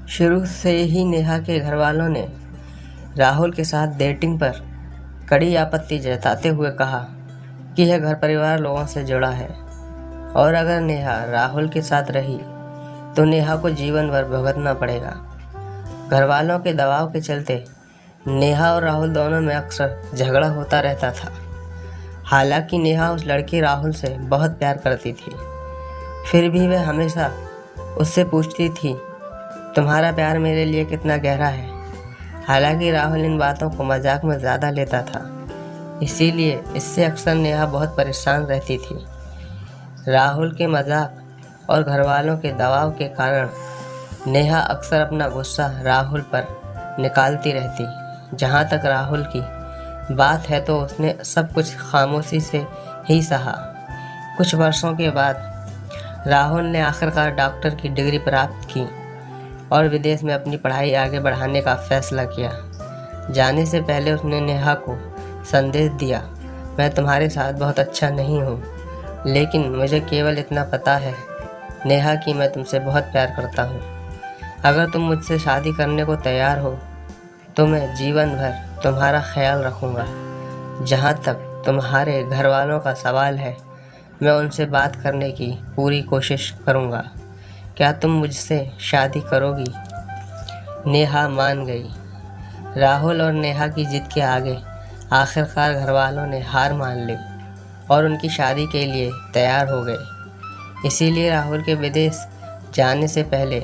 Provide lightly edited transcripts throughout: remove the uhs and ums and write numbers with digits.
शुरू से ही नेहा के घर वालों ने राहुल के साथ डेटिंग पर कड़ी आपत्ति जताते हुए कहा कि यह घर परिवार लोगों से जुड़ा है और अगर नेहा राहुल के साथ रही तो नेहा को जीवन भर भुगतना पड़ेगा। घर वालों के दबाव के चलते नेहा और राहुल दोनों में अक्सर झगड़ा होता रहता था। हालांकि नेहा उस लड़के राहुल से बहुत प्यार करती थी, फिर भी वह हमेशा उससे पूछती थी, तुम्हारा प्यार मेरे लिए कितना गहरा है। हालांकि राहुल इन बातों को मजाक में ज़्यादा लेता था, इसीलिए इससे अक्सर नेहा बहुत परेशान रहती थी। राहुल के मजाक और घर वालों के दबाव के कारण नेहा अक्सर अपना गुस्सा राहुल पर निकालती रहती। जहाँ तक राहुल की बात है तो उसने सब कुछ खामोशी से ही सहा। कुछ वर्षों के बाद राहुल ने आखिरकार डॉक्टर की डिग्री प्राप्त की और विदेश में अपनी पढ़ाई आगे बढ़ाने का फैसला किया। जाने से पहले उसने नेहा को संदेश दिया, मैं तुम्हारे साथ बहुत अच्छा नहीं हूँ, लेकिन मुझे केवल इतना पता है नेहा कि मैं तुमसे बहुत प्यार करता हूँ। अगर तुम मुझसे शादी करने को तैयार हो तो मैं जीवन भर तुम्हारा ख्याल रखूँगा। जहाँ तक तुम्हारे घर वालों का सवाल है, मैं उनसे बात करने की पूरी कोशिश करूँगा। क्या तुम मुझसे शादी करोगी? नेहा मान गई। राहुल और नेहा की जिद के आगे आखिरकार घर वालों ने हार मान ली और उनकी शादी के लिए तैयार हो गए। इसीलिए राहुल के विदेश जाने से पहले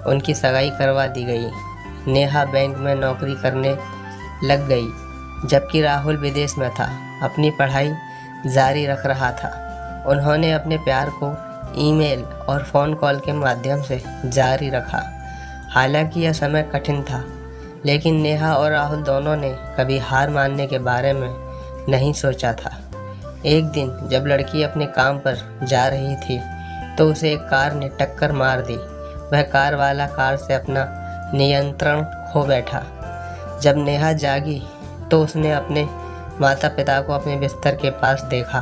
उनकी सगाई करवा दी गई। नेहा बैंक में नौकरी करने लग गई, जबकि राहुल विदेश में था, अपनी पढ़ाई जारी रख रहा था। उन्होंने अपने प्यार को ईमेल और फ़ोन कॉल के माध्यम से जारी रखा। हालांकि यह समय कठिन था, लेकिन नेहा और राहुल दोनों ने कभी हार मानने के बारे में नहीं सोचा था। एक दिन जब लड़की अपने काम पर जा रही थी तो उसे एक कार ने टक्कर मार दी। वह कार वाला कार से अपना नियंत्रण खो बैठा। जब नेहा जागी तो उसने अपने माता पिता को अपने बिस्तर के पास देखा।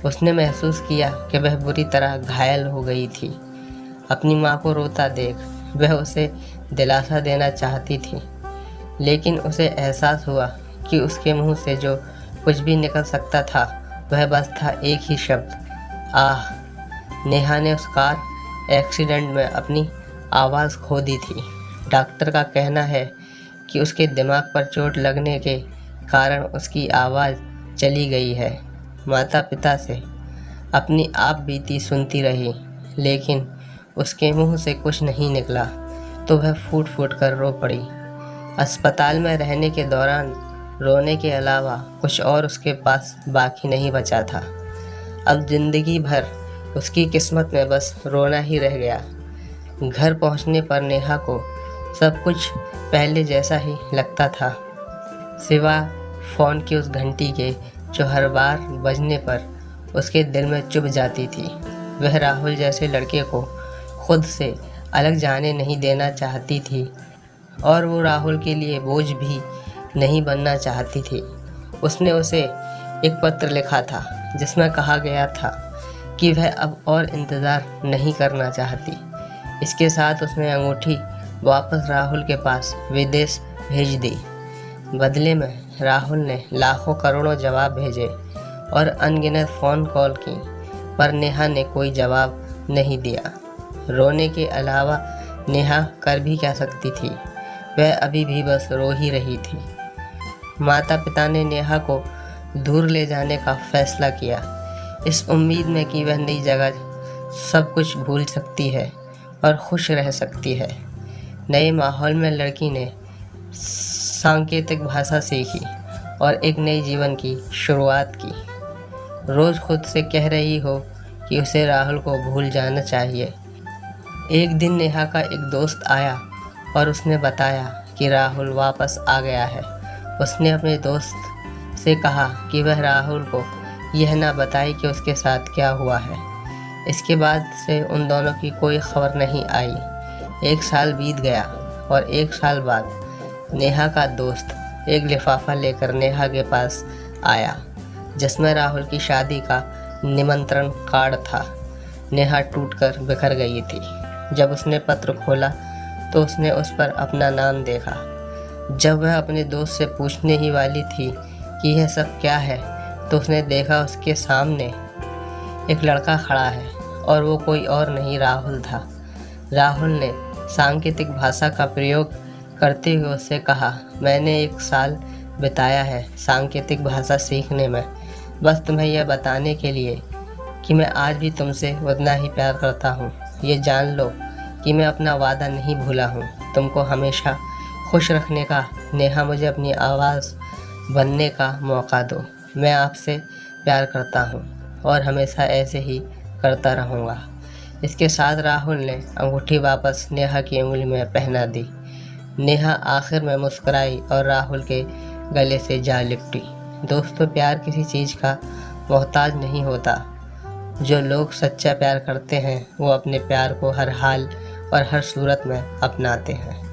उसने महसूस किया कि वह बुरी तरह घायल हो गई थी। अपनी माँ को रोता देख वह उसे दिलासा देना चाहती थी, लेकिन उसे एहसास हुआ कि उसके मुंह से जो कुछ भी निकल सकता था वह बस था एक ही शब्द, आह। नेहा ने उस कार एक्सीडेंट में अपनी आवाज़ खो दी थी। डॉक्टर का कहना है कि उसके दिमाग पर चोट लगने के कारण उसकी आवाज़ चली गई है। माता पिता से अपनी आप बीती सुनती रही, लेकिन उसके मुंह से कुछ नहीं निकला तो वह फूट फूट कर रो पड़ी। अस्पताल में रहने के दौरान रोने के अलावा कुछ और उसके पास बाकी नहीं बचा था। अब जिंदगी भर उसकी किस्मत में बस रोना ही रह गया। घर पहुंचने पर नेहा को सब कुछ पहले जैसा ही लगता था, सिवा फ़ोन की उस घंटी के जो हर बार बजने पर उसके दिल में चुभ जाती थी। वह राहुल जैसे लड़के को खुद से अलग जाने नहीं देना चाहती थी और वो राहुल के लिए बोझ भी नहीं बनना चाहती थी। उसने उसे एक पत्र लिखा था जिसमें कहा गया था कि वह अब और इंतज़ार नहीं करना चाहती। इसके साथ उसने अंगूठी वापस राहुल के पास विदेश भेज दी। बदले में राहुल ने लाखों करोड़ों जवाब भेजे और अनगिनत फ़ोन कॉल की, पर नेहा ने कोई जवाब नहीं दिया। रोने के अलावा नेहा कर भी क्या सकती थी? वह अभी भी बस रो ही रही थी। माता पिता ने नेहा को दूर ले जाने का फैसला किया, इस उम्मीद में कि वह नई जगह सब कुछ भूल सकती है और खुश रह सकती है। नए माहौल में लड़की ने सांकेतिक भाषा सीखी और एक नए जीवन की शुरुआत की। रोज़ खुद से कह रही हो कि उसे राहुल को भूल जाना चाहिए। एक दिन नेहा का एक दोस्त आया और उसने बताया कि राहुल वापस आ गया है। उसने अपने दोस्त से कहा कि वह राहुल को यह ना बताए कि उसके साथ क्या हुआ है। इसके बाद से उन दोनों की कोई खबर नहीं आई। एक साल बीत गया और एक साल बाद नेहा का दोस्त एक लिफाफा लेकर नेहा के पास आया, जिसमें राहुल की शादी का निमंत्रण कार्ड था। नेहा टूटकर बिखर गई थी। जब उसने पत्र खोला तो उसने उस पर अपना नाम देखा। जब वह अपने दोस्त से पूछने ही वाली थी कि यह सब क्या है, तो उसने देखा उसके सामने एक लड़का खड़ा है और वो कोई और नहीं राहुल था। राहुल ने सांकेतिक भाषा का प्रयोग करते हुए उससे कहा, मैंने 1 साल बिताया है सांकेतिक भाषा सीखने में, बस तुम्हें यह बताने के लिए कि मैं आज भी तुमसे उतना ही प्यार करता हूँ। ये जान लो कि मैं अपना वादा नहीं भूला हूँ तुमको हमेशा खुश रखने का। नेहा, मुझे अपनी आवाज़ बनने का मौका दो। मैं आपसे प्यार करता हूँ और हमेशा ऐसे ही करता रहूँगा। इसके साथ राहुल ने अंगूठी वापस नेहा की उंगली में पहना दी। नेहा आखिर में मुस्कुराई और राहुल के गले से जा लिपटी। दोस्तों, प्यार किसी चीज़ का मोहताज नहीं होता। जो लोग सच्चा प्यार करते हैं वो अपने प्यार को हर हाल और हर सूरत में अपनाते हैं।